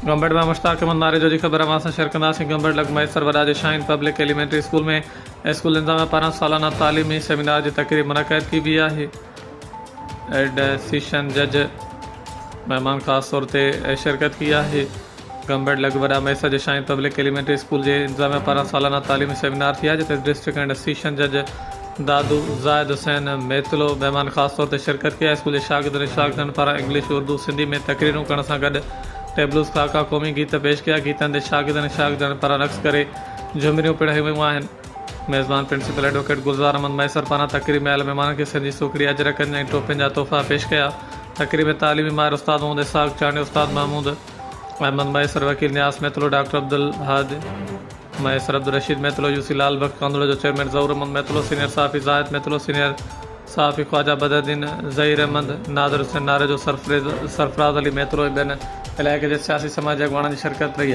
गंबड़ में मुश्ताक अहमद नारे जो जी ख़बर मां सां शेयर कंदासीं। गंबड़ लगमई सरवराज शाहीन पब्लिक एलिमेंट्री स्कूल में स्कूल इंतजाम पारां सालाना तालीमी सेमिनार की तकरीब मुनक़द की भी है। एडसीशन जज मेहमान ख़ास तौर पर शिरकत की है। गंबड़ लगवड़ा मैसर शाहीन पब्लिक एलिमेंट्री स्कूल के इंतजाम पारां सालाना तालीमी सेमिनार थी है, जिते डिस्ट्रिक्ट एंड सीशन जज दादू ज़ाहिद हुसैन मेतलो मेहमान ख़ास तौर पर शिरकत की है। स्कूल के शागिर्दनि पारां इंग्लिश उर्दू सिंधी में तकरीरूं करण सां गॾु टेबलूस खाका क़ौमी गीत पेश किया। गीतनि ते शागिर्दनि पारां रक़्स करे झुमरियूं पिढ़ाई वयूं आहिनि। मेज़बान प्रिंसिपल एडवोकेट गुलज़ार अहमद मैसर पारां तकरीब में आयल महिमाननि खे सिंधी सूखड़ी अजरकनि ऐं टोपियुनि जा तोहफ़ा पेश कया। तकरीब में तालीमी माहिर उस्ताद मोहम्मद इसाक़ चांडी, उस्ताद महमूद अहमद मैसर, वकील न्यास मेतलो, डॉक्टर अब्दुल हाद मैसर, अब्दुल रशीद मेतलो, यूसी लाल बख्श कांदुड़ जो चेयरमैन ज़हूर अहमद मेतलो, सीनियर साफ़ी ज़ाहिद मेतलो, सीनियर साफ़ी ख्वाजा बदरुद्दीन ज़हीर अहमद, नादिर हुसैन नारे जो सरफराज अली मेतलो ऐं ॿियनि इलाइक़े जे सियासी समाजी अॻुवाननि जी शिरकत रही है।